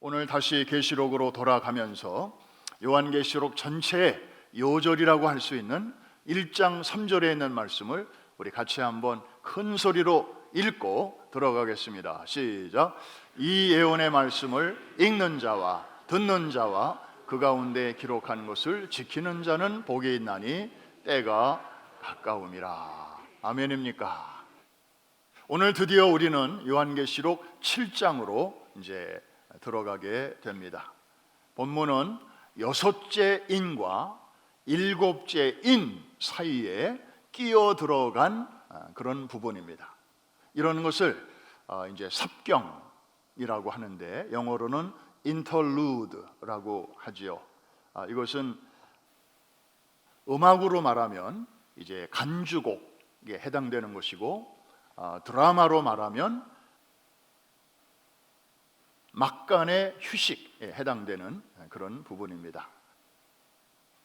오늘 다시 계시록으로 돌아가면서 요한계시록 전체의 요절이라고 할 수 있는 1장 3절에 있는 말씀을 우리 같이 한번 큰 소리로 읽고 들어가겠습니다. 시작. 이 예언의 말씀을 읽는 자와 듣는 자와 그 가운데 기록한 것을 지키는 자는 복이 있나니 때가 가까움이라. 아멘입니까? 오늘 드디어 우리는 요한계시록 7장으로 이제 들어가게 됩니다. 본문은 여섯째 인과 일곱째 인 사이에 끼어 들어간 그런 부분입니다. 이런 것을 이제 삽경이라고 하는데 영어로는 interlude라고 하지요. 이것은 음악으로 말하면 이제 간주곡에 해당되는 것이고, 드라마로 말하면 막간의 휴식에 해당되는 그런 부분입니다.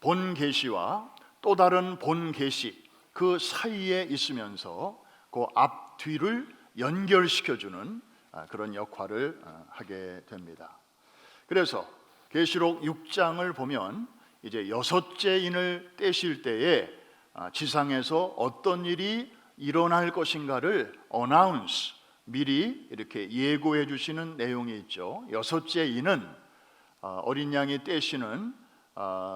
본 계시와 또 다른 본 계시 그 사이에 있으면서 그 앞뒤를 연결시켜주는 그런 역할을 하게 됩니다. 그래서 계시록 6장을 보면 이제 여섯째 인을 떼실 때에 지상에서 어떤 일이 일어날 것인가를 어나운스, 미리 이렇게 예고해 주시는 내용이 있죠. 여섯째 인은 어린 양이 떼시는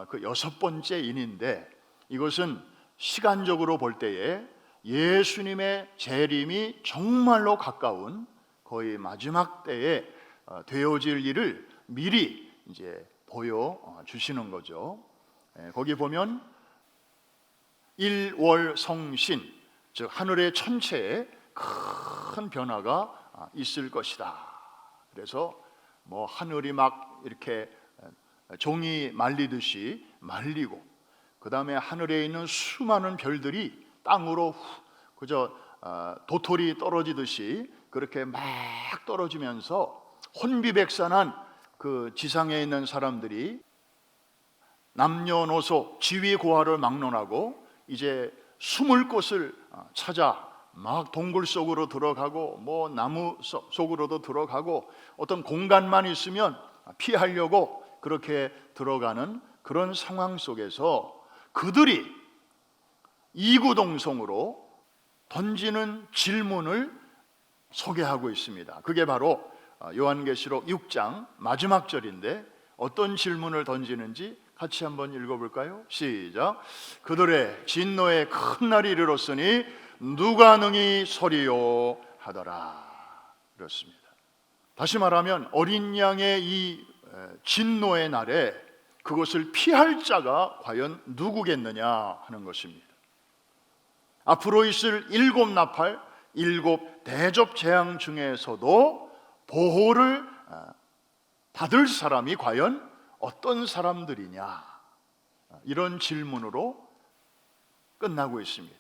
그 여섯 번째 인인데, 이것은 시간적으로 볼 때에 예수님의 재림이 정말로 가까운 거의 마지막 때에 되어질 일을 미리 이제 보여 주시는 거죠. 거기 보면 일월성신, 즉 하늘의 천체에 큰 변화가 있을 것이다. 그래서 뭐 하늘이 막 이렇게 종이 말리듯이 말리고, 그 다음에 하늘에 있는 수많은 별들이 땅으로 그저 도토리 떨어지듯이 그렇게 막 떨어지면서 혼비백산한 그 지상에 있는 사람들이 남녀노소 지위고하를 막론하고 이제 숨을 곳을 찾아 막 동굴 속으로 들어가고 뭐 나무 속으로도 들어가고 어떤 공간만 있으면 피하려고 그렇게 들어가는 그런 상황 속에서 그들이 이구동성으로 던지는 질문을 소개하고 있습니다. 그게 바로 요한계시록 6장 마지막 절인데, 어떤 질문을 던지는지 같이 한번 읽어볼까요? 시작. 그들의 진노의 큰 날이 이르렀으니 누가 능히 서리요 하더라. 그렇습니다. 다시 말하면 어린 양의 이 진노의 날에 그것을 피할 자가 과연 누구겠느냐 하는 것입니다. 앞으로 있을 일곱 나팔, 일곱 대접 재앙 중에서도 보호를 받을 사람이 과연 어떤 사람들이냐, 이런 질문으로 끝나고 있습니다.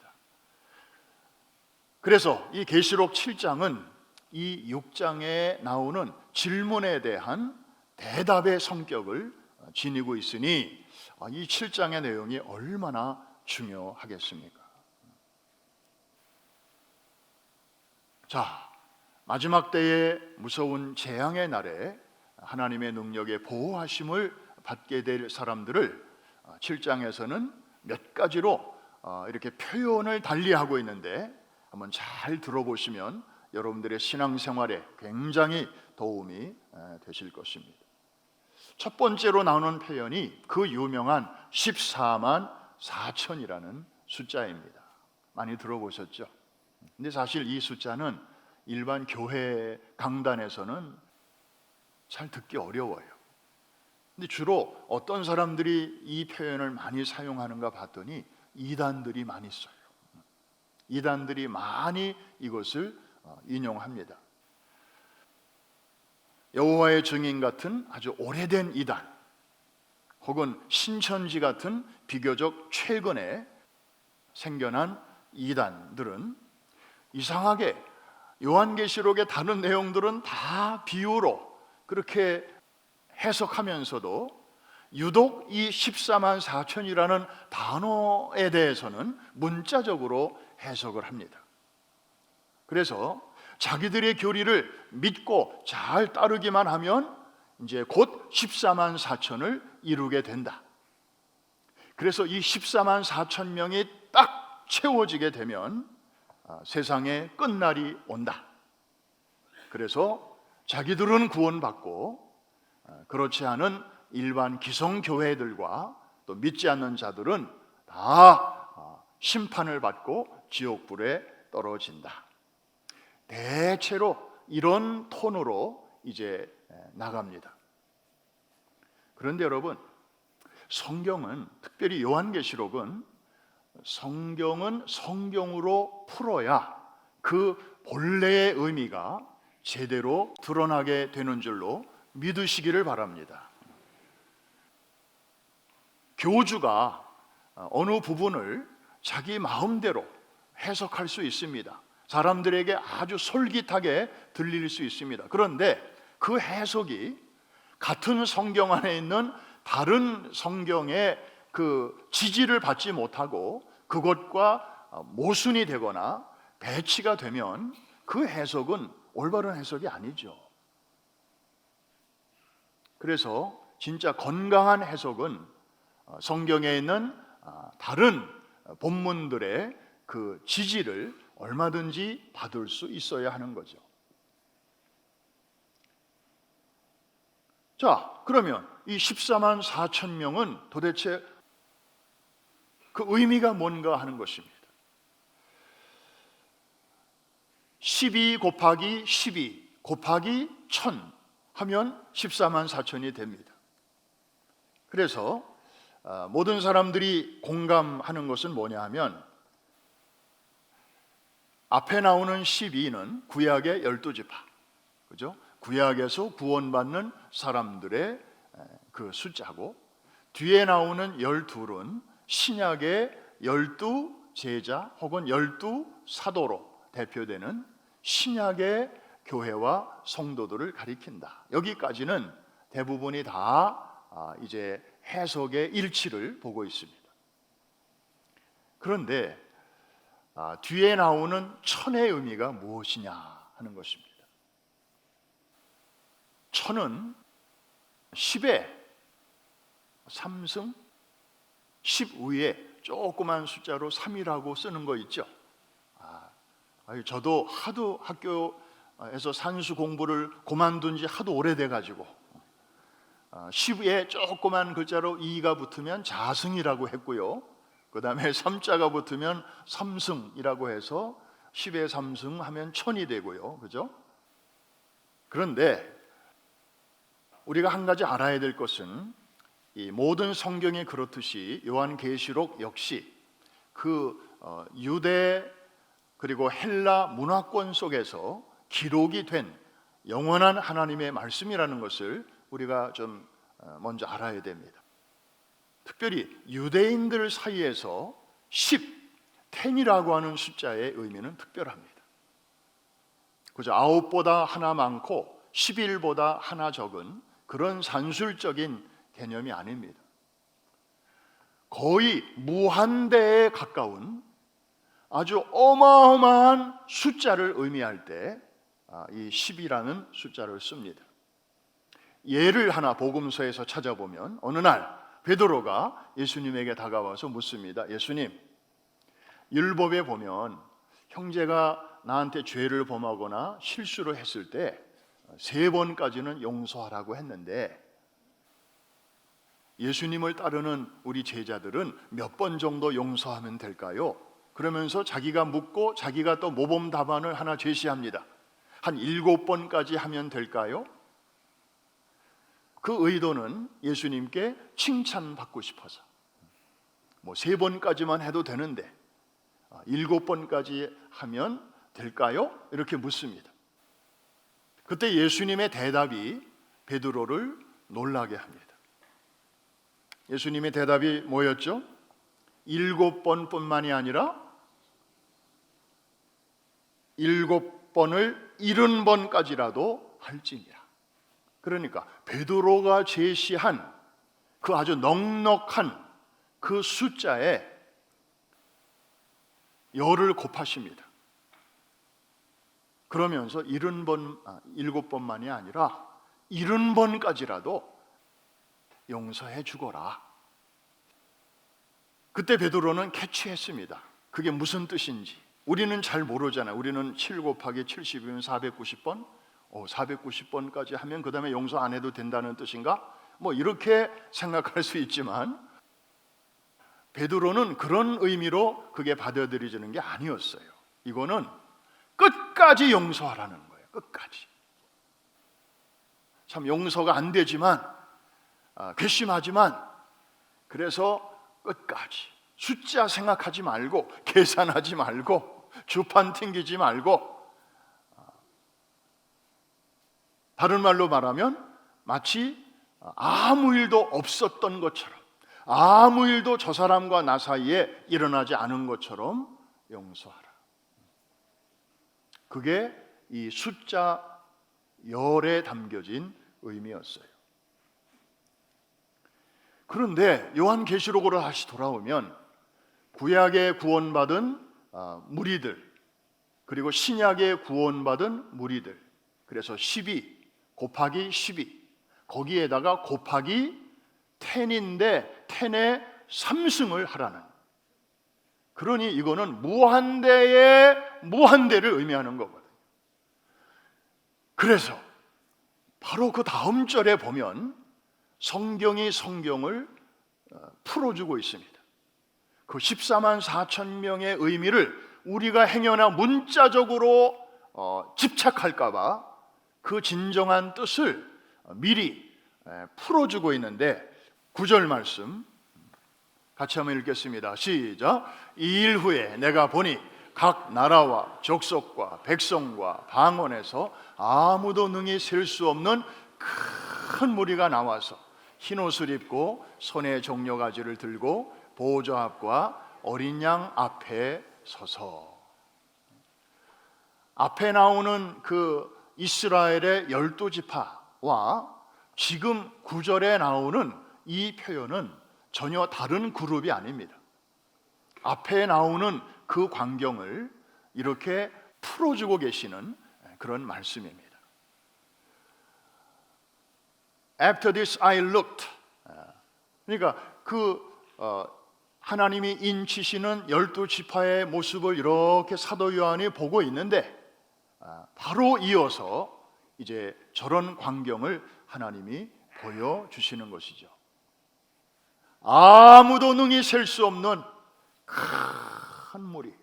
그래서 이 계시록 7장은 이 6장에 나오는 질문에 대한 대답의 성격을 지니고 있으니 이 7장의 내용이 얼마나 중요하겠습니까? 자, 마지막 때의 무서운 재앙의 날에 하나님의 능력의 보호하심을 받게 될 사람들을 7장에서는 몇 가지로 이렇게 표현을 달리하고 있는데, 한번 잘 들어보시면 여러분들의 신앙생활에 굉장히 도움이 되실 것입니다. 첫 번째로 나오는 표현이 그 유명한 14만 4천이라는 숫자입니다. 많이 들어보셨죠? 근데 사실 이 숫자는 일반 교회 강단에서는 잘 듣기 어려워요. 근데 주로 어떤 사람들이 이 표현을 많이 사용하는가 봤더니 이단들이 많이 써요. 이단들이 많이 이것을 인용합니다. 여호와의 증인 같은 아주 오래된 이단, 혹은 신천지 같은 비교적 최근에 생겨난 이단들은 이상하게 요한계시록의 다른 내용들은 다 비유로 그렇게 해석하면서도 유독 이 14만 4천이라는 단어에 대해서는 문자적으로 해석을 합니다. 그래서 자기들의 교리를 믿고 잘 따르기만 하면 이제 곧 14만 4천을 이루게 된다. 그래서 이 14만 4천 명이 딱 채워지게 되면 세상의 끝날이 온다. 그래서 자기들은 구원받고 그렇지 않은 일반 기성교회들과 또 믿지 않는 자들은 다 심판을 받고 지옥불에 떨어진다. 대체로 이런 톤으로 이제 나갑니다. 그런데 여러분, 성경은, 특별히 요한계시록은 성경은 성경으로 풀어야 그 본래의 의미가 제대로 드러나게 되는 줄로 믿으시기를 바랍니다. 교주가 어느 부분을 자기 마음대로 해석할 수 있습니다. 사람들에게 아주 솔깃하게 들릴 수 있습니다. 그런데 그 해석이 같은 성경 안에 있는 다른 성경의 그 지지를 받지 못하고 그것과 모순이 되거나 배치가 되면 그 해석은 올바른 해석이 아니죠. 그래서 진짜 건강한 해석은 성경에 있는 다른 본문들의 그 지지를 얼마든지 받을 수 있어야 하는 거죠. 자, 그러면 이 14만 4천 명은 도대체 그 의미가 뭔가 하는 것입니다. 12 곱하기 12 곱하기 1000 하면 14만 4천이 됩니다. 그래서 모든 사람들이 공감하는 것은 뭐냐 하면 앞에 나오는 12는 구약의 12지파, 그죠? 구약에서 구원받는 사람들의 그 숫자고, 뒤에 나오는 12은 신약의 12제자 혹은 12사도로 대표되는 신약의 교회와 성도들을 가리킨다. 여기까지는 대부분이 다 이제 해석의 일치를 보고 있습니다. 그런데 뒤에 나오는 천의 의미가 무엇이냐 하는 것입니다. 천은 10의 3승 10 위에 조그만 숫자로 3이라고 쓰는 거 있죠. 저도 하도 학교에서 산수 공부를 그만둔 지 하도 오래돼 가지고 10에 조그만 글자로 2가 붙으면 자승이라고 했고요. 그 다음에 3자가 붙으면 삼승이라고 해서 10의 3승 하면 천이 되고요. 그죠? 그런데 우리가 한 가지 알아야 될 것은 이 모든 성경이 그렇듯이 요한계시록 역시 그 유대 그리고 헬라 문화권 속에서 기록이 된 영원한 하나님의 말씀이라는 것을 우리가 좀 먼저 알아야 됩니다. 특별히 유대인들 사이에서 10이라고 하는 숫자의 의미는 특별합니다. 그죠? 9보다 하나 많고 11보다 하나 적은 그런 산술적인 개념이 아닙니다. 거의 무한대에 가까운 아주 어마어마한 숫자를 의미할 때 이 10이라는 숫자를 씁니다. 예를 하나 복음서에서 찾아보면 어느 날 베드로가 예수님에게 다가와서 묻습니다. 예수님, 율법에 보면 형제가 나한테 죄를 범하거나 실수를 했을 때 3번까지는 용서하라고 했는데 예수님을 따르는 우리 제자들은 몇 번 정도 용서하면 될까요? 그러면서 자기가 묻고 자기가 또 모범 답안을 하나 제시합니다. 한 7번까지 하면 될까요? 그 의도는 예수님께 칭찬받고 싶어서 3번까지만 해도 되는데 7번까지 하면 될까요? 이렇게 묻습니다. 그때 예수님의 대답이 베드로를 놀라게 합니다. 예수님의 대답이 뭐였죠? 7번뿐만이 아니라 7번을 70번까지라도 할지니라. 그러니까 베드로가 제시한 그 아주 넉넉한 그 숫자에 열을 곱하십니다. 그러면서 7번만이 아니라 70번까지라도 용서해 주거라. 그때 베드로는 캐치했습니다. 그게 무슨 뜻인지. 우리는 잘 모르잖아요. 우리는 7 곱하기 70이면 490번? 490번까지 하면 그 다음에 용서 안 해도 된다는 뜻인가? 뭐 이렇게 생각할 수 있지만 베드로는 그런 의미로 그게 받아들여지는 게 아니었어요. 이거는 끝까지 용서하라는 거예요. 끝까지. 참 용서가 안 되지만 괘씸하지만 그래서 끝까지 숫자 생각하지 말고 계산하지 말고 주판 튕기지 말고, 다른 말로 말하면 마치 아무 일도 없었던 것처럼, 아무 일도 저 사람과 나 사이에 일어나지 않은 것처럼 용서하라. 그게 이 숫자 열에 담겨진 의미였어요. 그런데 요한계시록으로 다시 돌아오면 구약에 구원받은 무리들, 그리고 신약에 구원받은 무리들, 그래서 12 곱하기 12, 거기에다가 곱하기 10인데 10의 3승을 하라는, 그러니 이거는 무한대의 무한대를 의미하는 거거든요. 그래서 바로 그 다음 절에 보면 성경이 성경을 풀어주고 있습니다. 그 14만 4천 명의 의미를 우리가 행여나 문자적으로 집착할까 봐 그 진정한 뜻을 미리 풀어주고 있는데, 9절 말씀 같이 한번 읽겠습니다. 시작. 이 일 후에 내가 보니 각 나라와 족속과 백성과 방언에서 아무도 능히 셀 수 없는 큰 무리가 나와서 흰 옷을 입고 손에 종려가지를 들고 보좌 앞과 어린 양 앞에 서서, 앞에 나오는 그 이스라엘의 12지파와 지금 9절에 나오는 이 표현은 전혀 다른 그룹이 아닙니다. 앞에 나오는 그 광경을 이렇게 풀어주고 계시는 그런 말씀입니다. After this I looked. 그러니까 하나님이 인치시는 12지파의 모습을 이렇게 사도 요한이 보고 있는데, 바로 이어서 이제 저런 광경을 하나님이 보여주시는 것이죠. 아무도 능히 셀 수 없는 큰 무리,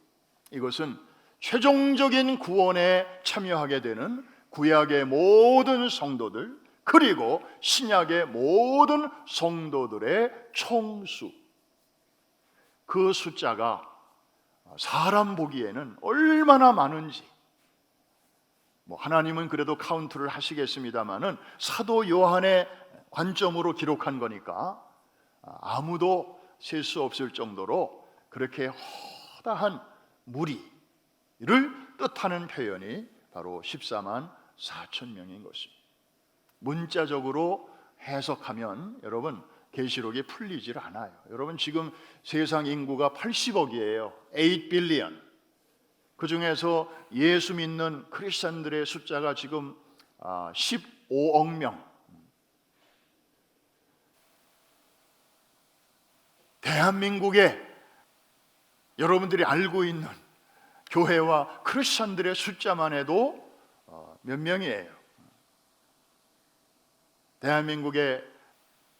이것은 최종적인 구원에 참여하게 되는 구약의 모든 성도들, 그리고 신약의 모든 성도들의 총수, 그 숫자가 사람 보기에는 얼마나 많은지, 하나님은 그래도 카운트를 하시겠습니다마는 사도 요한의 관점으로 기록한 거니까 아무도 셀 수 없을 정도로 그렇게 허다한 무리를 뜻하는 표현이 바로 14만 4천 명인 것입니다. 문자적으로 해석하면 여러분 계시록이 풀리질 않아요. 여러분 지금 세상 인구가 80억이에요. 8 빌리언. 그 중에서 예수 믿는 크리스천들의 숫자가 지금 15억 명. 대한민국에 여러분들이 알고 있는 교회와 크리스천들의 숫자만 해도 몇 명이에요? 대한민국에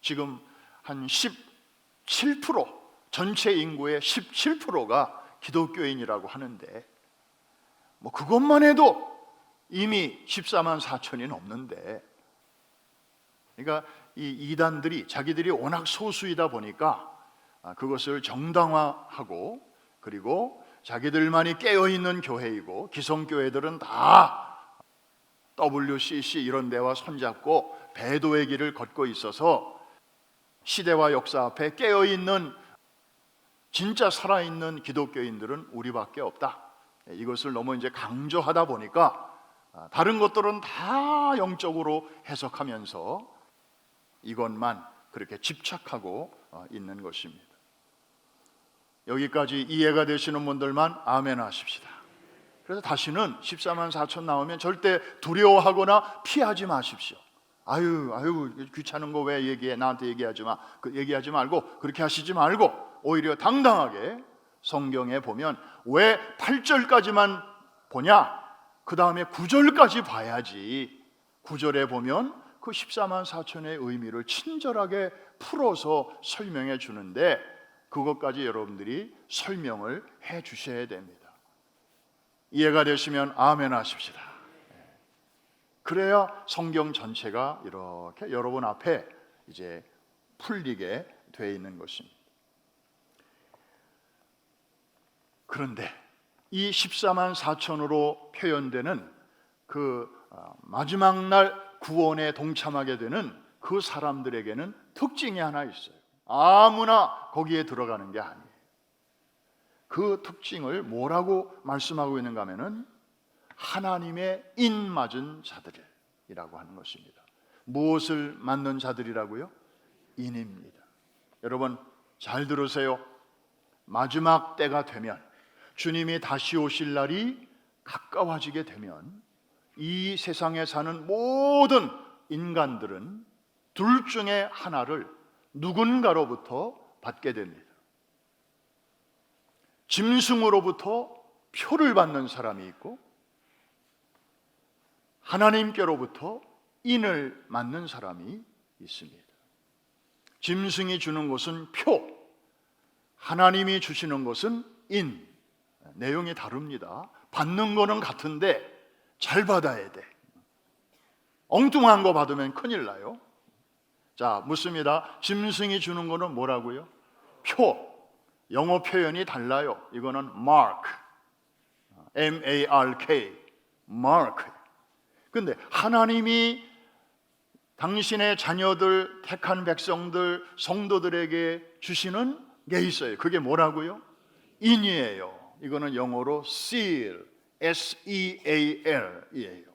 지금 한 17%, 전체 인구의 17%가 기독교인이라고 하는데, 그것만 해도 이미 14만 4천이 넘는데, 그러니까 이 이단들이 자기들이 워낙 소수이다 보니까 그것을 정당화하고, 그리고 자기들만이 깨어있는 교회이고 기성교회들은 다 WCC 이런 데와 손잡고 배도의 길을 걷고 있어서 시대와 역사 앞에 깨어있는 진짜 살아있는 기독교인들은 우리밖에 없다. 이것을 너무 이제 강조하다 보니까 다른 것들은 다 영적으로 해석하면서 이것만 그렇게 집착하고 있는 것입니다. 여기까지 이해가 되시는 분들만 아멘 하십시다. 그래서 다시는 14만 4천 나오면 절대 두려워하거나 피하지 마십시오. 아유 귀찮은 거 왜 얘기해? 나한테 얘기하지 마. 얘기하지 말고 그렇게 하시지 말고 오히려 당당하게 성경에 보면 왜 8절까지만 보냐? 그 다음에 9절까지 봐야지. 9절에 보면 그 14만 4천의 의미를 친절하게 풀어서 설명해 주는데 그것까지 여러분들이 설명을 해 주셔야 됩니다. 이해가 되시면 아멘 하십시다. 그래야 성경 전체가 이렇게 여러분 앞에 이제 풀리게 되어 있는 것입니다. 그런데 이 14만 4천으로 표현되는 그 마지막 날 구원에 동참하게 되는 그 사람들에게는 특징이 하나 있어요. 아무나 거기에 들어가는 게 아니에요. 그 특징을 뭐라고 말씀하고 있는가 하면은 하나님의 인 맞은 자들이라고 하는 것입니다. 무엇을 맞는 자들이라고요? 인입니다. 여러분 잘 들으세요. 마지막 때가 되면, 주님이 다시 오실 날이 가까워지게 되면 이 세상에 사는 모든 인간들은 둘 중에 하나를 누군가로부터 받게 됩니다. 짐승으로부터 표를 받는 사람이 있고 하나님께로부터 인을 맞는 사람이 있습니다. 짐승이 주는 것은 표, 하나님이 주시는 것은 인. 내용이 다릅니다. 받는 거는 같은데 잘 받아야 돼. 엉뚱한 거 받으면 큰일 나요. 자, 묻습니다. 짐승이 주는 거는 뭐라고요? 표. 영어 표현이 달라요. 이거는 mark, M-A-R-K, mark. 근데 하나님이 당신의 자녀들, 택한 백성들, 성도들에게 주시는 게 있어요. 그게 뭐라고요? 인이에요. 이거는 영어로 seal, S-E-A-L이에요.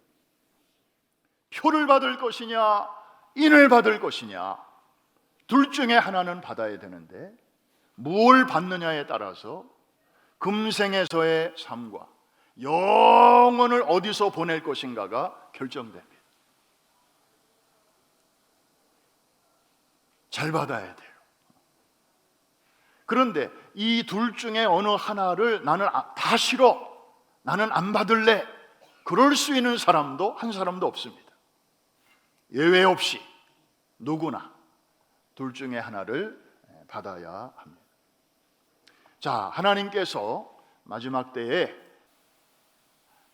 표를 받을 것이냐, 인을 받을 것이냐, 둘 중에 하나는 받아야 되는데 뭘 받느냐에 따라서 금생에서의 삶과 영혼을 어디서 보낼 것인가가 결정됩니다. 잘 받아야 돼요. 그런데 이 둘 중에 어느 하나를 나는 다 싫어, 나는 안 받을래, 그럴 수 있는 사람도 한 사람도 없습니다. 예외 없이 누구나 둘 중에 하나를 받아야 합니다. 자, 하나님께서 마지막 때에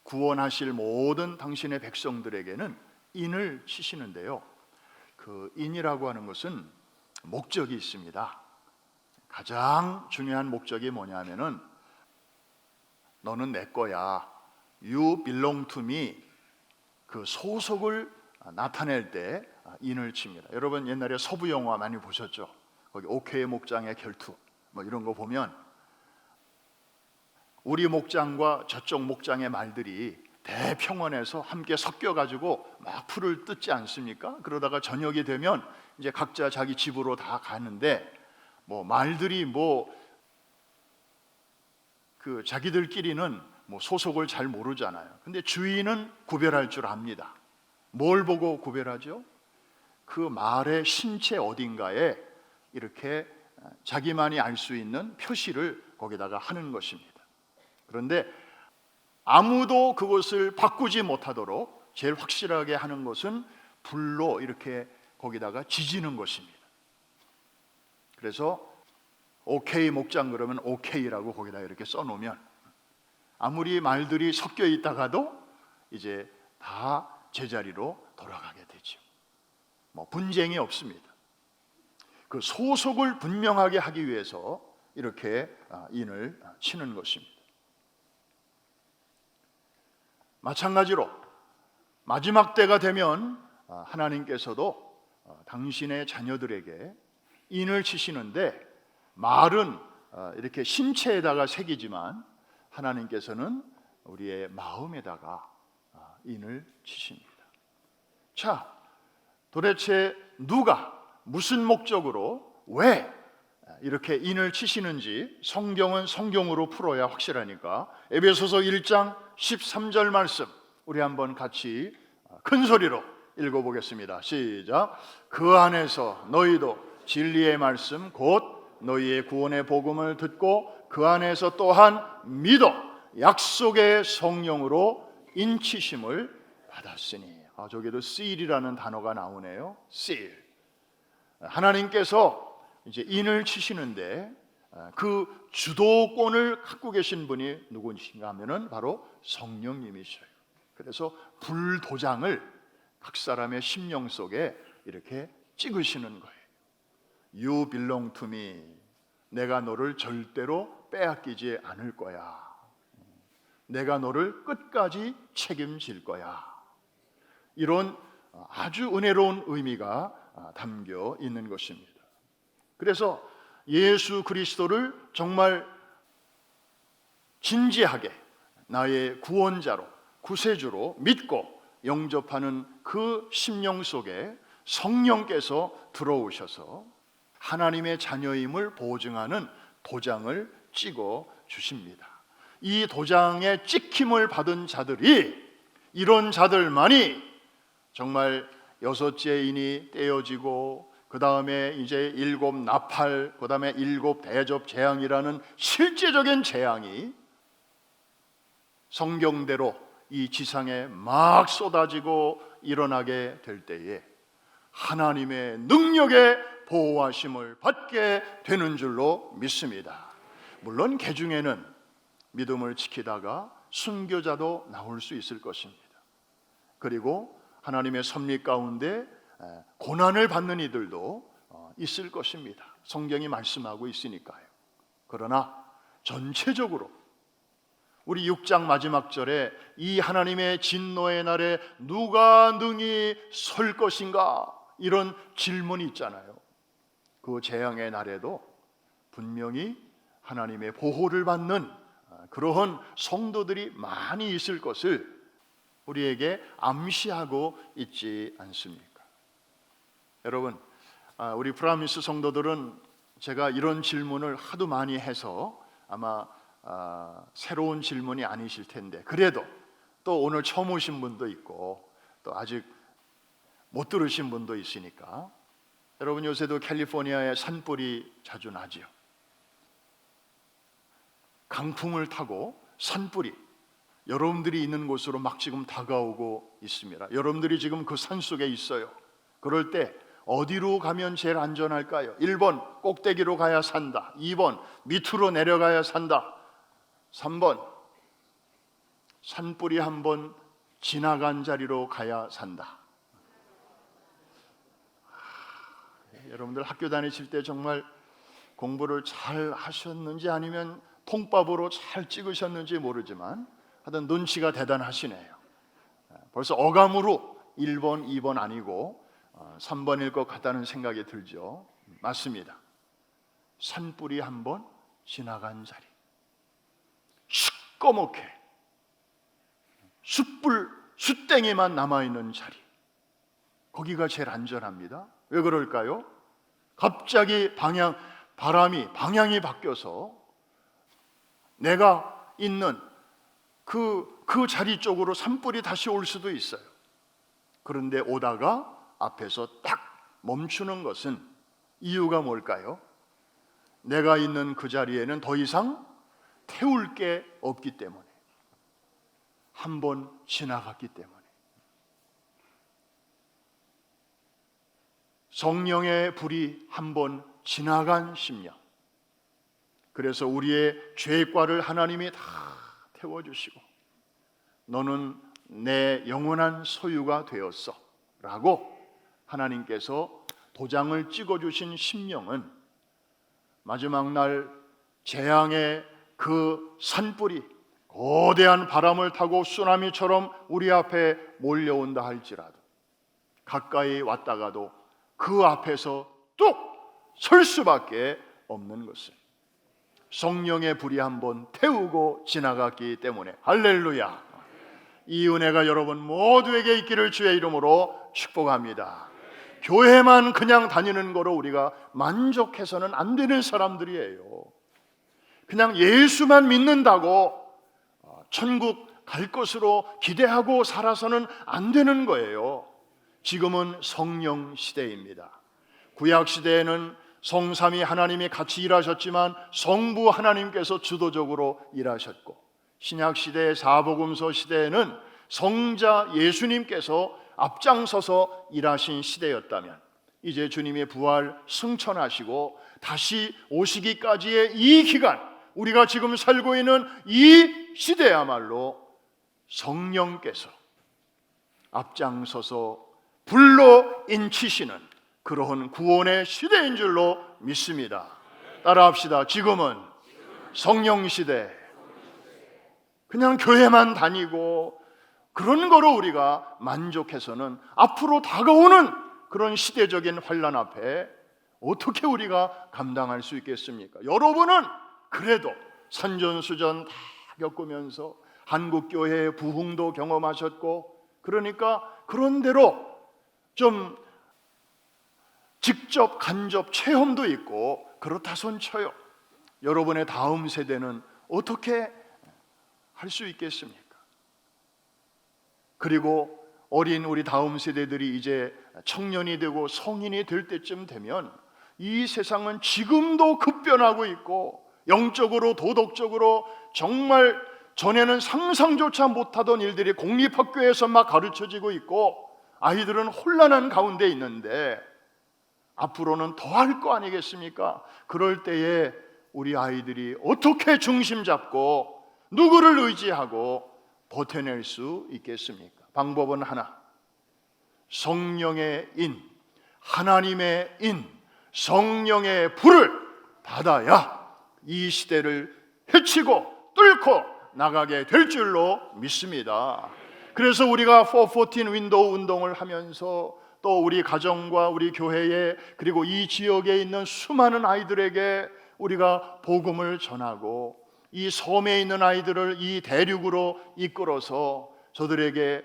구원하실 모든 당신의 백성들에게는 인을 치시는데요, 그 인이라고 하는 것은 목적이 있습니다. 가장 중요한 목적이 뭐냐면은 너는 내 거야, You belong to me, 그 소속을 나타낼 때 인을 칩니다. 여러분 옛날에 서부 영화 많이 보셨죠? 거기 오케이 목장의 결투 뭐 이런 거 보면 우리 목장과 저쪽 목장의 말들이 대평원에서 함께 섞여가지고 막 풀을 뜯지 않습니까? 그러다가 저녁이 되면 이제 각자 자기 집으로 다 가는데 뭐 말들이 그 자기들끼리는 뭐 소속을 잘 모르잖아요. 근데 주인은 구별할 줄 압니다. 뭘 보고 구별하죠? 그 말의 신체 어딘가에 이렇게 자기만이 알 수 있는 표시를 거기다가 하는 것입니다. 그런데 아무도 그것을 바꾸지 못하도록 제일 확실하게 하는 것은 불로 이렇게 거기다가 지지는 것입니다. 그래서 오케이 목장 그러면 오케이라고 거기다 이렇게 써놓으면 아무리 말들이 섞여 있다가도 이제 다 제자리로 돌아가게 되죠. 뭐 분쟁이 없습니다. 그 소속을 분명하게 하기 위해서 이렇게 인을 치는 것입니다. 마찬가지로 마지막 때가 되면 하나님께서도 당신의 자녀들에게 인을 치시는데 말은 이렇게 신체에다가 새기지만 하나님께서는 우리의 마음에다가 인을 치십니다. 자, 도대체 누가 무슨 목적으로 왜 이렇게 인을 치시는지 성경은 성경으로 풀어야 확실하니까 에베소서 1장 13절 말씀 우리 한번 같이 큰 소리로 읽어보겠습니다. 시작. 그 안에서 너희도 진리의 말씀 곧 너희의 구원의 복음을 듣고 그 안에서 또한 믿어 약속의 성령으로 인치심을 받았으니. 저기도 seal이라는 단어가 나오네요. seal. 하나님께서 이제 인을 치시는데 그 주도권을 갖고 계신 분이 누구신가 하면은 바로 성령님이셔요. 그래서 불도장을 각 사람의 심령 속에 이렇게 찍으시는 거예요. You belong to me. 내가 너를 절대로 빼앗기지 않을 거야. 내가 너를 끝까지 책임질 거야. 이런 아주 은혜로운 의미가 담겨 있는 것입니다. 그래서 예수 그리스도를 정말 진지하게 나의 구원자로, 구세주로 믿고 영접하는 그 심령 속에 성령께서 들어오셔서 하나님의 자녀임을 보증하는 도장을 찍어 주십니다. 이 도장에 찍힘을 받은 자들이, 이런 자들만이 정말 여섯째 인이 떼어지고 그 다음에 이제 일곱 나팔, 그 다음에 일곱 대접 재앙이라는 실제적인 재앙이 성경대로 이 지상에 막 쏟아지고 일어나게 될 때에 하나님의 능력의 보호하심을 받게 되는 줄로 믿습니다. 물론 개 중에는 믿음을 지키다가 순교자도 나올 수 있을 것입니다. 그리고 하나님의 섭리 가운데 고난을 받는 이들도 있을 것입니다. 성경이 말씀하고 있으니까요. 그러나 전체적으로 우리 6장 마지막 절에 이 하나님의 진노의 날에 누가 능히 설 것인가, 이런 질문이 있잖아요. 그 재앙의 날에도 분명히 하나님의 보호를 받는 그러한 성도들이 많이 있을 것을 우리에게 암시하고 있지 않습니까? 여러분, 우리 프라미스 성도들은 제가 이런 질문을 하도 많이 해서 아마 새로운 질문이 아니실 텐데, 그래도 또 오늘 처음 오신 분도 있고 또 아직 못 들으신 분도 있으니까, 여러분 요새도 캘리포니아에 산불이 자주 나지요. 강풍을 타고 산불이 여러분들이 있는 곳으로 막 지금 다가오고 있습니다. 여러분들이 지금 그 산 속에 있어요. 그럴 때 어디로 가면 제일 안전할까요? 1번 꼭대기로 가야 산다. 2번 밑으로 내려가야 산다. 3번 산불이 한번 지나간 자리로 가야 산다. 여러분들 학교 다니실 때 정말 공부를 잘 하셨는지 아니면 통밥으로 잘 찍으셨는지 모르지만 하여튼 눈치가 대단하시네요. 벌써 어감으로 1번, 2번 아니고 3번일 것 같다는 생각이 들죠. 맞습니다. 산불이 한번 지나간 자리, 시꺼멓게 숯불, 숯땡이만 남아있는 자리, 거기가 제일 안전합니다. 왜 그럴까요? 갑자기 바람이 방향이 바뀌어서 내가 있는 그 자리 쪽으로 산불이 다시 올 수도 있어요. 그런데 오다가 앞에서 딱 멈추는 것은 이유가 뭘까요? 내가 있는 그 자리에는 더 이상 태울 게 없기 때문에, 한 번 지나갔기 때문에. 성령의 불이 한 번 지나간 심령, 그래서 우리의 죄과를 하나님이 다 태워주시고 너는 내 영원한 소유가 되었어 라고 하나님께서 도장을 찍어주신 심령은 마지막 날 재앙의 그 산불이 거대한 바람을 타고 쓰나미처럼 우리 앞에 몰려온다 할지라도 가까이 왔다가도 그 앞에서 뚝 설 수밖에 없는 것은 성령의 불이 한번 태우고 지나갔기 때문에. 할렐루야. 이 은혜가 여러분 모두에게 있기를 주의 이름으로 축복합니다. 교회만 그냥 다니는 거로 우리가 만족해서는 안 되는 사람들이에요. 그냥 예수만 믿는다고 천국 갈 것으로 기대하고 살아서는 안 되는 거예요. 지금은 성령 시대입니다. 구약 시대에는 성삼위 하나님이 같이 일하셨지만 성부 하나님께서 주도적으로 일하셨고, 신약 시대의 사복음서 시대에는 성자 예수님께서 앞장서서 일하신 시대였다면, 이제 주님의 부활 승천하시고 다시 오시기까지의 이 기간, 우리가 지금 살고 있는 이 시대야말로 성령께서 앞장서서 불로 인치시는 그러한 구원의 시대인 줄로 믿습니다. 따라합시다. 지금은 성령 시대. 그냥 교회만 다니고 그런 거로 우리가 만족해서는 앞으로 다가오는 그런 시대적인 환난 앞에 어떻게 우리가 감당할 수 있겠습니까? 여러분은 그래도 산전수전 다 겪으면서 한국교회의 부흥도 경험하셨고, 그러니까 그런 대로 좀 직접 간접 체험도 있고 그렇다 손 쳐요. 여러분의 다음 세대는 어떻게 할 수 있겠습니까? 그리고 어린 우리 다음 세대들이 이제 청년이 되고 성인이 될 때쯤 되면 이 세상은 지금도 급변하고 있고 영적으로 도덕적으로 정말 전에는 상상조차 못하던 일들이 공립학교에서 막 가르쳐지고 있고, 아이들은 혼란한 가운데 있는데 앞으로는 더 할 거 아니겠습니까? 그럴 때에 우리 아이들이 어떻게 중심 잡고 누구를 의지하고 버텨낼 수 있겠습니까? 방법은 하나, 성령의 인, 하나님의 인, 성령의 불을 받아야 이 시대를 헤치고 뚫고 나가게 될 줄로 믿습니다. 그래서 우리가 414 윈도우 운동을 하면서 또 우리 가정과 우리 교회에, 그리고 이 지역에 있는 수많은 아이들에게 우리가 복음을 전하고, 이 섬에 있는 아이들을 이 대륙으로 이끌어서 저들에게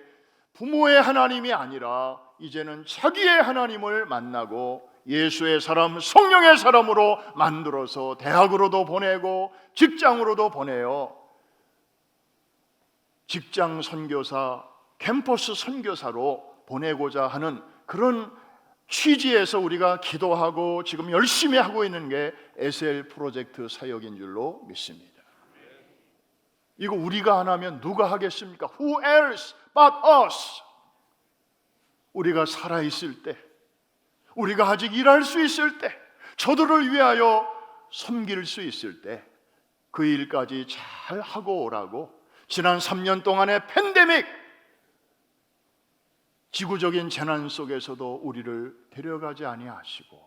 부모의 하나님이 아니라 이제는 자기의 하나님을 만나고 예수의 사람, 성령의 사람으로 만들어서 대학으로도 보내고 직장으로도 보내요. 직장 선교사, 캠퍼스 선교사로 보내고자 하는 그런 취지에서 우리가 기도하고 지금 열심히 하고 있는 게 SL 프로젝트 사역인 줄로 믿습니다. 이거 우리가 안 하면 누가 하겠습니까? Who else but us? 우리가 살아있을 때, 우리가 아직 일할 수 있을 때, 저들을 위하여 섬길 수 있을 때 그 일까지 잘 하고 오라고, 지난 3년 동안의 팬데믹, 지구적인 재난 속에서도 우리를 데려가지 아니하시고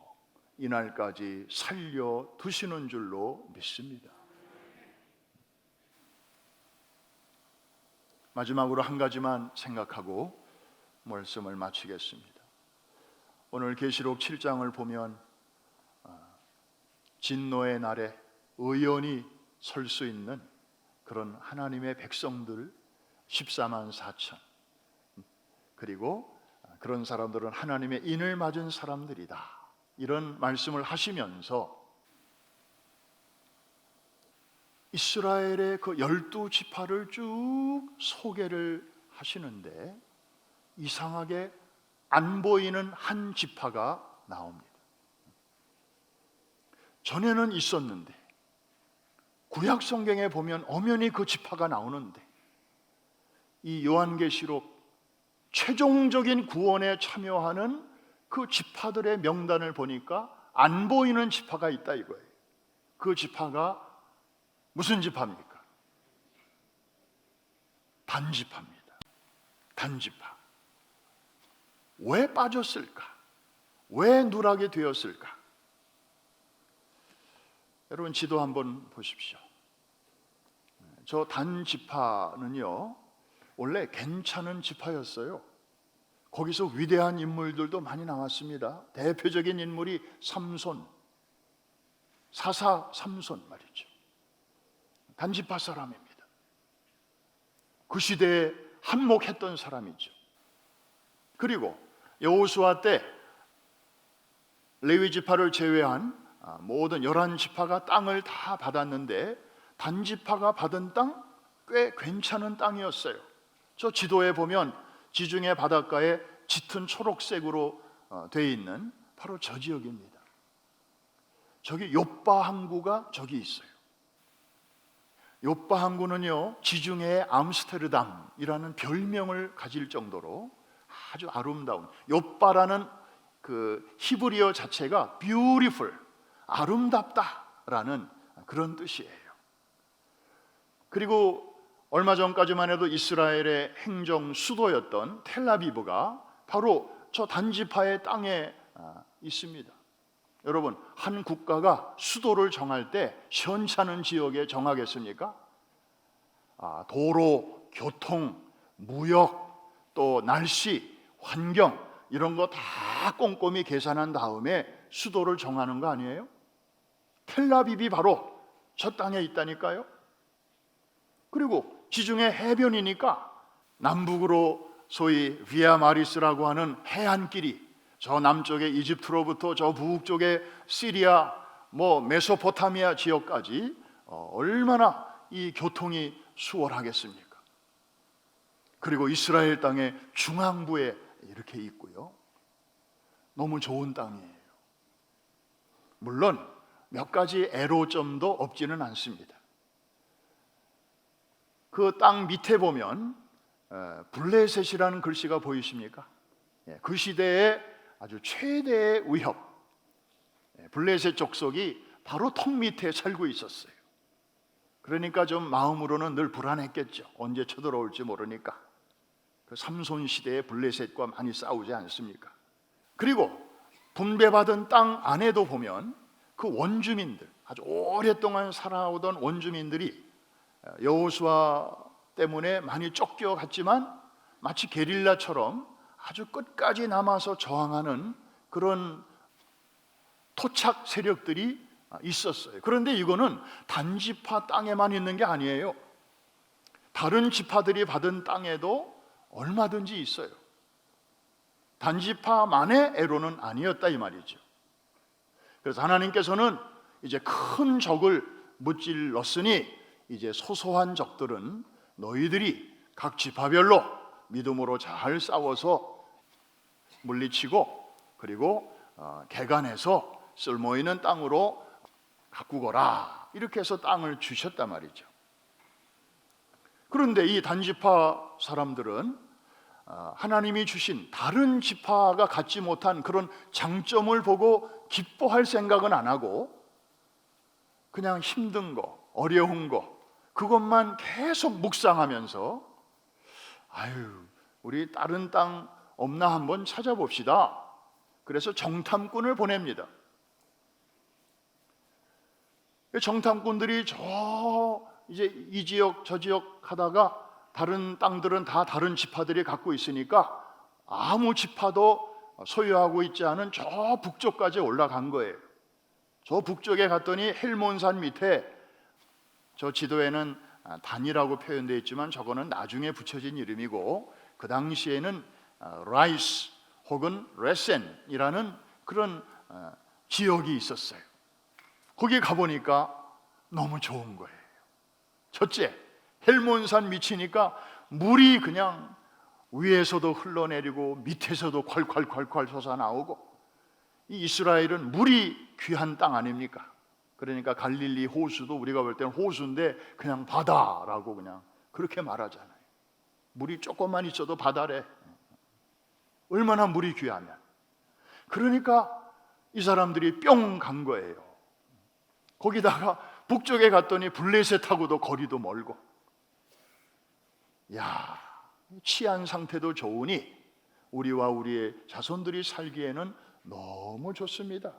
이날까지 살려두시는 줄로 믿습니다. 마지막으로 한 가지만 생각하고 말씀을 마치겠습니다. 오늘 계시록 7장을 보면 진노의 날에 의연히 설 수 있는 그런 하나님의 백성들 14만 4천, 그리고 그런 사람들은 하나님의 인을 맞은 사람들이다, 이런 말씀을 하시면서 이스라엘의 그 12지파를 쭉 소개를 하시는데 이상하게 안 보이는 한 지파가 나옵니다. 전에는 있었는데, 구약 성경에 보면 엄연히 그 지파가 나오는데, 이 요한계시록 최종적인 구원에 참여하는 그 지파들의 명단을 보니까 안 보이는 지파가 있다 이거예요. 그 지파가 무슨 지파입니까? 단지파입니다. 단지파. 왜 빠졌을까? 왜 누락이 되었을까? 여러분 지도 한번 보십시오. 저 단지파는요, 원래 괜찮은 지파였어요. 거기서 위대한 인물들도 많이 나왔습니다. 대표적인 인물이 삼손, 사사 삼손 말이죠. 단지파 사람입니다. 그 시대에 한몫했던 사람이죠. 그리고 여호수아 때 레위 지파를 제외한 모든 11지파가 땅을 다 받았는데 단지파가 받은 땅 꽤 괜찮은 땅이었어요. 저 지도에 보면 지중해 바닷가에 짙은 초록색으로 되어 있는 바로 저 지역입니다. 저기 욥바 항구가 저기 있어요. 욥바 항구는요, 지중해의 암스테르담이라는 별명을 가질 정도로 아주 아름다운, 욥바라는 그 히브리어 자체가 beautiful, 아름답다라는 그런 뜻이에요. 그리고 얼마 전까지만 해도 이스라엘의 행정 수도였던 텔아비브가 바로 저 단지파의 땅에 있습니다. 여러분, 한 국가가 수도를 정할 때 시원찮은 지역에 정하겠습니까? 도로, 교통, 무역, 또 날씨, 환경 이런 거 다 꼼꼼히 계산한 다음에 수도를 정하는 거 아니에요? 텔아비브이 바로 저 땅에 있다니까요. 그리고 지중해 해변이니까 남북으로 소위 비아 마리스라고 하는 해안길이 저 남쪽의 이집트로부터 저 북쪽의 시리아, 메소포타미아 지역까지 얼마나 이 교통이 수월하겠습니까? 그리고 이스라엘 땅의 중앙부에 이렇게 있고요. 너무 좋은 땅이에요. 물론 몇 가지 애로점도 없지는 않습니다. 그 땅 밑에 보면 블레셋이라는 글씨가 보이십니까? 그 시대에 아주 최대의 위협, 블레셋 족속이 바로 턱 밑에 살고 있었어요. 그러니까 좀 마음으로는 늘 불안했겠죠. 언제 쳐들어올지 모르니까. 그 삼손 시대의 블레셋과 많이 싸우지 않습니까? 그리고 분배받은 땅 안에도 보면 그 원주민들, 아주 오랫동안 살아오던 원주민들이 여호수아 때문에 많이 쫓겨갔지만 마치 게릴라처럼 아주 끝까지 남아서 저항하는 그런 토착 세력들이 있었어요. 그런데 이거는 단지파 땅에만 있는 게 아니에요. 다른 지파들이 받은 땅에도 얼마든지 있어요. 단지파만의 애로는 아니었다 이 말이죠. 그래서 하나님께서는 이제 큰 적을 무찔렀으니 이제 소소한 적들은 너희들이 각 지파별로 믿음으로 잘 싸워서 물리치고 그리고 개간해서 쓸모있는 땅으로 가꾸거라, 이렇게 해서 땅을 주셨단 말이죠. 그런데 이 단지파 사람들은 하나님이 주신 다른 지파가 갖지 못한 그런 장점을 보고 기뻐할 생각은 안 하고 그냥 힘든 거, 어려운 거 그것만 계속 묵상하면서 우리 다른 땅 없나 한번 찾아봅시다. 그래서 정탐꾼을 보냅니다. 정탐꾼들이 이제 이 지역 저 지역 하다가 다른 땅들은 다 다른 지파들이 갖고 있으니까 아무 지파도 소유하고 있지 않은 저 북쪽까지 올라간 거예요. 저 북쪽에 갔더니 헬몬산 밑에, 저 지도에는 단이라고 표현되어 있지만 저거는 나중에 붙여진 이름이고 그 당시에는 라이스 혹은 레센이라는 그런 지역이 있었어요. 거기 가보니까 너무 좋은 거예요. 첫째, 헬몬산 밑이니까 물이 그냥 위에서도 흘러내리고 밑에서도 콸콸콸콸 솟아나오고, 이 이스라엘은 물이 귀한 땅 아닙니까? 그러니까 갈릴리 호수도 우리가 볼 때는 호수인데 그냥 바다라고 그냥 그렇게 말하잖아요. 물이 조금만 있어도 바다래. 얼마나 물이 귀하면. 그러니까 이 사람들이 뿅 간 거예요. 거기다가 북쪽에 갔더니 블레셋하고도 거리도 멀고, 야, 치안 상태도 좋으니 우리와 우리의 자손들이 살기에는 너무 좋습니다.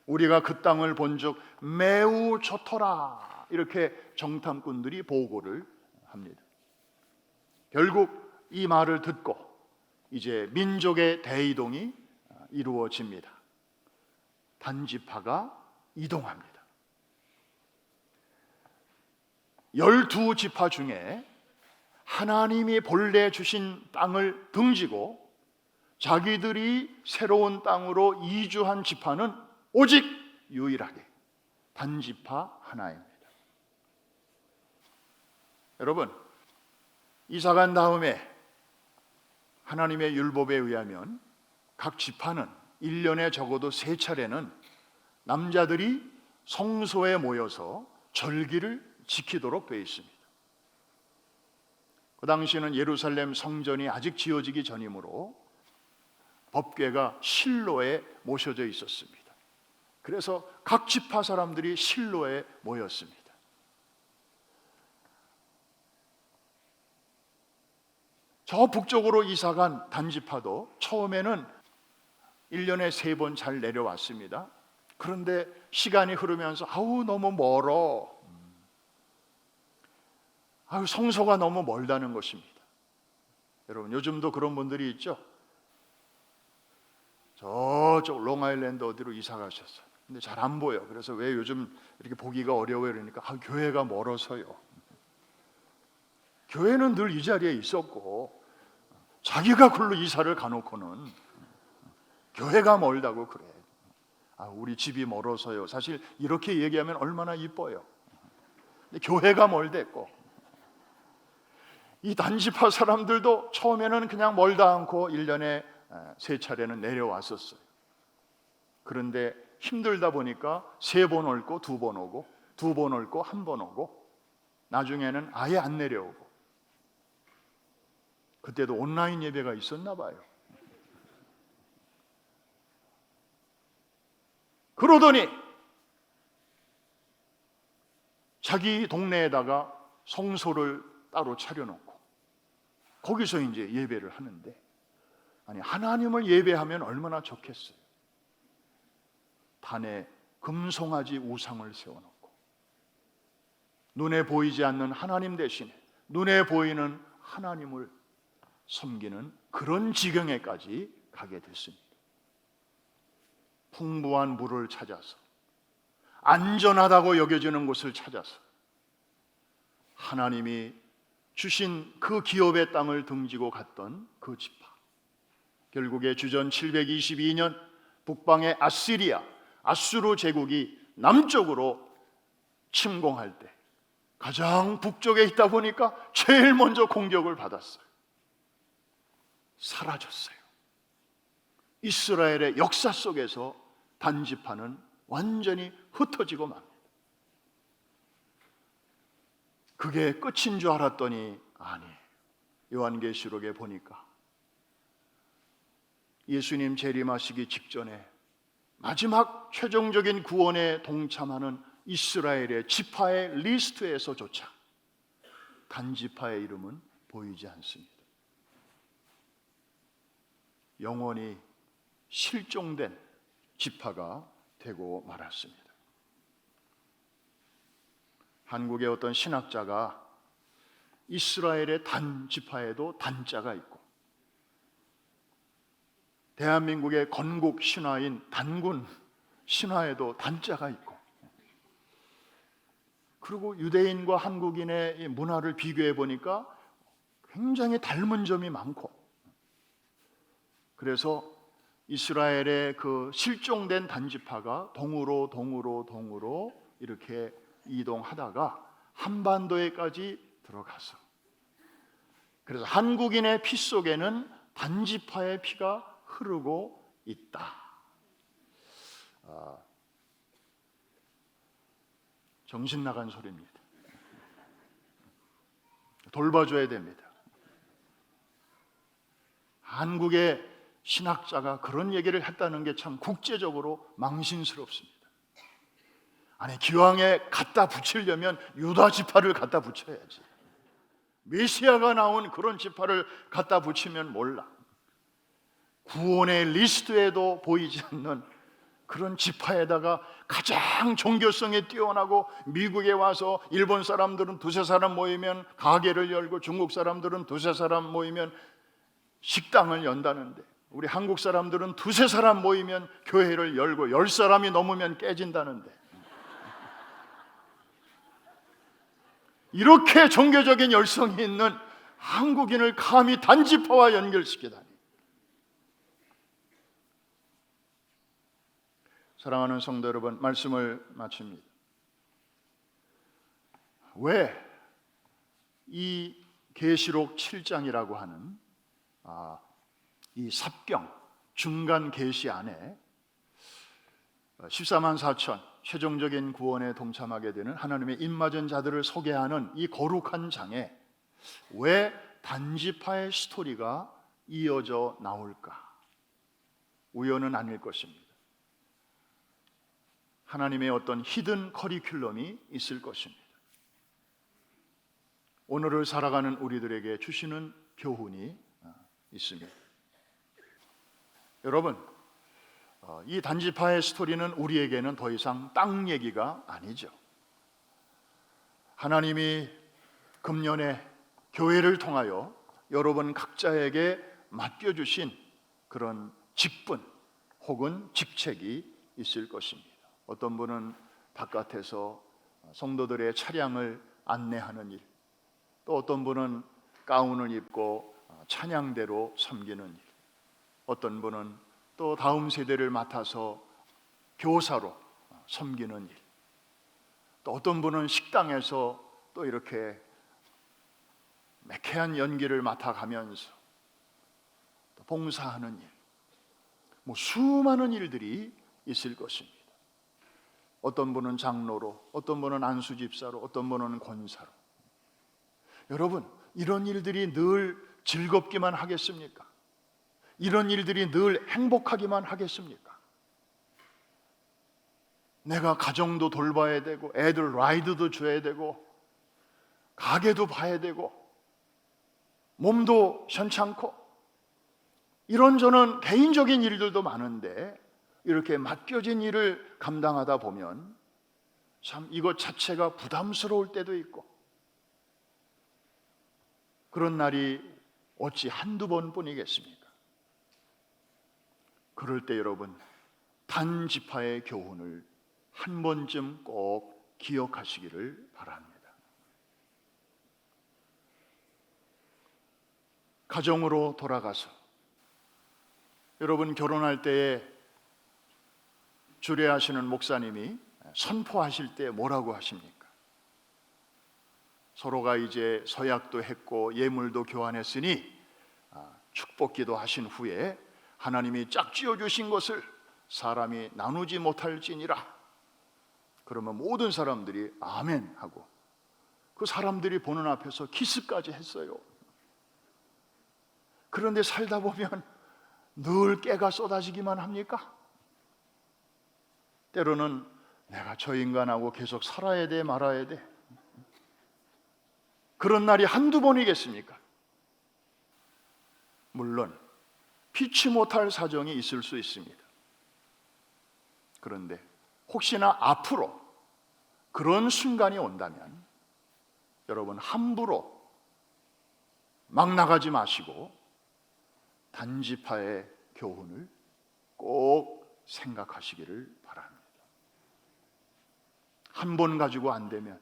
우리가 그 땅을 본즉 매우 좋더라, 이렇게 정탐꾼들이 보고를 합니다. 결국 이 말을 듣고 이제 민족의 대이동이 이루어집니다. 단지파가 이동합니다. 12지파 중에 하나님이 본래 주신 땅을 등지고 자기들이 새로운 땅으로 이주한 지파는 오직 유일하게 단지파 하나입니다. 여러분, 이사 간 다음에 하나님의 율법에 의하면 각 지파는 1년에 적어도 3차례는 남자들이 성소에 모여서 절기를 지키도록 되어 있습니다. 그 당시에는 예루살렘 성전이 아직 지어지기 전이므로 법궤가 실로에 모셔져 있었습니다. 그래서 각 지파 사람들이 실로에 모였습니다. 저 북쪽으로 이사간 단지파도 처음에는 1년에 3번 잘 내려왔습니다. 그런데 시간이 흐르면서 너무 멀어. 성소가 너무 멀다는 것입니다. 여러분, 요즘도 그런 분들이 있죠? 저쪽 롱아일랜드 어디로 이사 가셨어요. 근데 잘 안 보여. 그래서 왜 요즘 이렇게 보기가 어려워요? 그러니까 교회가 멀어서요. 교회는 늘 이 자리에 있었고 자기가 글로 이사를 가놓고는 교회가 멀다고 그래. 우리 집이 멀어서요. 사실 이렇게 얘기하면 얼마나 이뻐요. 근데 교회가 멀댔고, 이 단지파 사람들도 처음에는 그냥 멀다 않고 1년에 3차례는 내려왔었어요. 그런데 힘들다 보니까 3번 옳고 2번 오고 2번 옳고 1번 오고 나중에는 아예 안 내려오고, 그때도 온라인 예배가 있었나 봐요. 그러더니 자기 동네에다가 성소를 따로 차려놓고 거기서 이제 예배를 하는데, 하나님을 예배하면 얼마나 좋겠어요. 단에 금송아지 우상을 세워놓고 눈에 보이지 않는 하나님 대신에 눈에 보이는 하나님을 섬기는 그런 지경에까지 가게 됐습니다. 풍부한 물을 찾아서, 안전하다고 여겨지는 곳을 찾아서 하나님이 주신 그 기업의 땅을 등지고 갔던 그 지파, 결국에 주전 722년 북방의 아수르 제국이 남쪽으로 침공할 때 가장 북쪽에 있다 보니까 제일 먼저 공격을 받았어요. 사라졌어요. 이스라엘의 역사 속에서 단지파는 완전히 흩어지고 맙니다. 그게 끝인 줄 알았더니 아니에요. 요한계시록에 보니까 예수님 재림하시기 직전에 마지막 최종적인 구원에 동참하는 이스라엘의 지파의 리스트에서조차 단지파의 이름은 보이지 않습니다. 영원히 실종된 지파가 되고 말았습니다. 한국의 어떤 신학자가 이스라엘의 단지파에도 단자가 있고, 대한민국의 건국 신화인 단군 신화에도 단자가 있고, 그리고 유대인과 한국인의 문화를 비교해 보니까 굉장히 닮은 점이 많고, 그래서 이스라엘의 그 실종된 단지파가 동으로 이렇게 이동하다가 한반도에까지 들어가서, 그래서 한국인의 피 속에는 단지파의 피가 흐르고 있다. 정신 나간 소리입니다. 돌봐줘야 됩니다. 한국의 신학자가 그런 얘기를 했다는 게 참 국제적으로 망신스럽습니다. 기왕에 갖다 붙이려면 유다 지파를 갖다 붙여야지. 메시아가 나온 그런 지파를 갖다 붙이면 몰라. 구원의 리스트에도 보이지 않는 그런 지파에다가 가장 종교성에 뛰어나고, 미국에 와서 일본 사람들은 두세 사람 모이면 가게를 열고, 중국 사람들은 두세 사람 모이면 식당을 연다는데, 우리 한국 사람들은 두세 사람 모이면 교회를 열고 10사람이 넘으면 깨진다는데, 이렇게 종교적인 열성이 있는 한국인을 감히 단지파와 연결시키다니. 사랑하는 성도 여러분, 말씀을 마칩니다. 왜 이 계시록 7장이라고 하는 이 삽경 중간 계시 안에 14만 4천 최종적인 구원에 동참하게 되는 하나님의 입맞은 자들을 소개하는 이 거룩한 장에 왜 단지파의 스토리가 이어져 나올까? 우연은 아닐 것입니다. 하나님의 어떤 히든 커리큘럼이 있을 것입니다. 오늘을 살아가는 우리들에게 주시는 교훈이 있습니다. 여러분, 이 단지파의 스토리는 우리에게는 더 이상 땅 얘기가 아니죠. 하나님이 금년에 교회를 통하여 여러분 각자에게 맡겨주신 그런 직분 혹은 직책이 있을 것입니다. 어떤 분은 바깥에서 성도들의 차량을 안내하는 일, 또 어떤 분은 가운을 입고 찬양대로 섬기는 일, 어떤 분은 또 다음 세대를 맡아서 교사로 섬기는 일, 또 어떤 분은 식당에서 또 이렇게 매캐한 연기를 맡아가면서 또 봉사하는 일, 수많은 일들이 있을 것입니다. 어떤 분은 장로로, 어떤 분은 안수집사로, 어떤 분은 권사로. 여러분, 이런 일들이 늘 즐겁기만 하겠습니까? 이런 일들이 늘 행복하기만 하겠습니까? 내가 가정도 돌봐야 되고, 애들 라이드도 줘야 되고, 가게도 봐야 되고, 몸도 현찮고, 이런저런 개인적인 일들도 많은데 이렇게 맡겨진 일을 감당하다 보면 참 이것 자체가 부담스러울 때도 있고, 그런 날이 어찌 한두 번뿐이겠습니까? 그럴 때 여러분, 단지파의 교훈을 한 번쯤 꼭 기억하시기를 바랍니다. 가정으로 돌아가서 여러분, 결혼할 때에 주례하시는 목사님이 선포하실 때 뭐라고 하십니까? 서로가 이제 서약도 했고 예물도 교환했으니 축복기도 하신 후에 하나님이 짝지어 주신 것을 사람이 나누지 못할지니라. 그러면 모든 사람들이 아멘 하고 그 사람들이 보는 앞에서 키스까지 했어요. 그런데 살다 보면 늘 깨가 쏟아지기만 합니까? 때로는 내가 저 인간하고 계속 살아야 돼 말아야 돼, 그런 날이 한두 번이겠습니까? 물론 피치 못할 사정이 있을 수 있습니다. 그런데 혹시나 앞으로 그런 순간이 온다면 여러분, 함부로 막 나가지 마시고 단지파의 교훈을 꼭 생각하시기를 바랍니다. 한 번 가지고 안 되면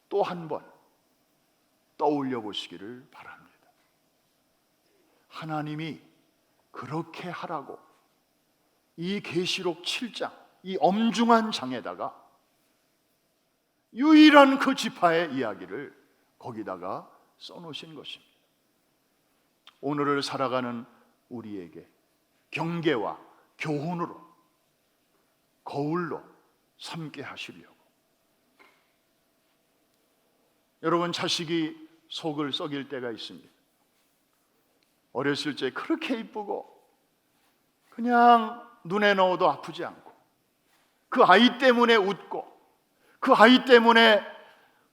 또 한 번 떠올려 보시기를 바랍니다. 하나님이 그렇게 하라고 이 계시록 7장, 이 엄중한 장에다가 유일한 그 지파의 이야기를 거기다가 써놓으신 것입니다. 오늘을 살아가는 우리에게 경계와 교훈으로, 거울로 삼게 하시려고. 여러분, 자식이 속을 썩일 때가 있습니다. 어렸을 때 그렇게 이쁘고 그냥 눈에 넣어도 아프지 않고, 그 아이 때문에 웃고, 그 아이 때문에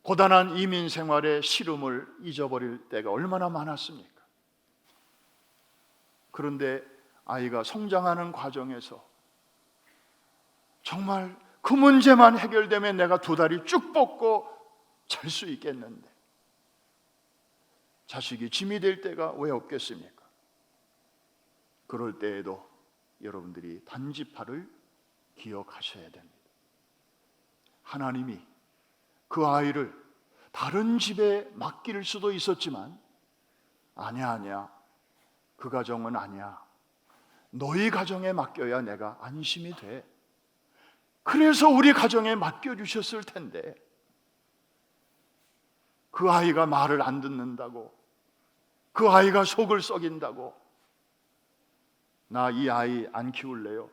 고단한 이민 생활의 시름을 잊어버릴 때가 얼마나 많았습니까? 그런데 아이가 성장하는 과정에서 정말 그 문제만 해결되면 내가 두 다리 쭉 뻗고 잘 수 있겠는데 자식이 짐이 될 때가 왜 없겠습니까? 그럴 때에도 여러분들이 단지파를 기억하셔야 됩니다. 하나님이 그 아이를 다른 집에 맡길 수도 있었지만 아니야, 그 가정은 아니야, 너희 가정에 맡겨야 내가 안심이 돼. 그래서 우리 가정에 맡겨주셨을 텐데 그 아이가 말을 안 듣는다고, 그 아이가 속을 썩인다고 나 이 아이 안 키울래요.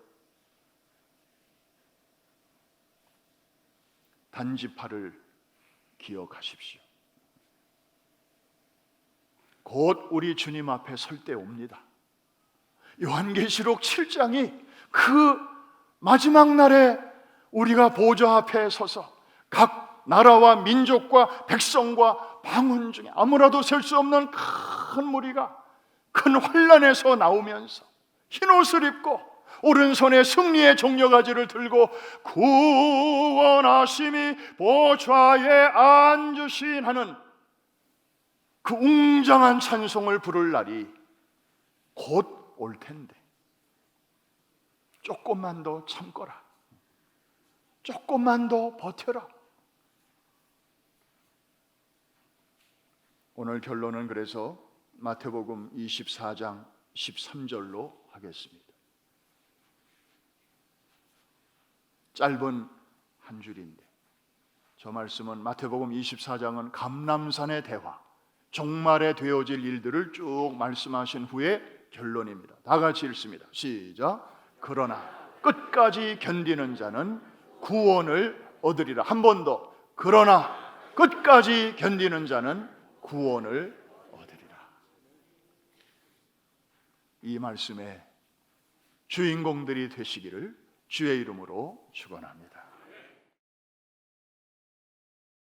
단지파를 기억하십시오. 곧 우리 주님 앞에 설 때 옵니다. 요한계시록 7장이 그 마지막 날에 우리가 보좌 앞에 서서 각 나라와 민족과 백성과 방언 중에 아무라도 셀 수 없는 큰 무리가 큰 환란에서 나오면서 흰옷을 입고 오른손에 승리의 종려가지를 들고 구원하심이 보좌에 앉으신 하는 그 웅장한 찬송을 부를 날이 곧 올 텐데 조금만 더 참거라. 조금만 더 버텨라. 오늘 결론은 그래서 마태복음 24장 13절로 하겠습니다. 짧은 한 줄인데 저 말씀은 마태복음 24장은 감람산의 대화, 종말에 되어질 일들을 쭉 말씀하신 후에 결론입니다. 다 같이 읽습니다. 시작. 그러나 끝까지 견디는 자는 구원을 얻으리라. 한 번 더. 그러나 끝까지 견디는 자는 구원을 얻으리라. 이 말씀의 주인공들이 되시기를 주의 이름으로 축원합니다.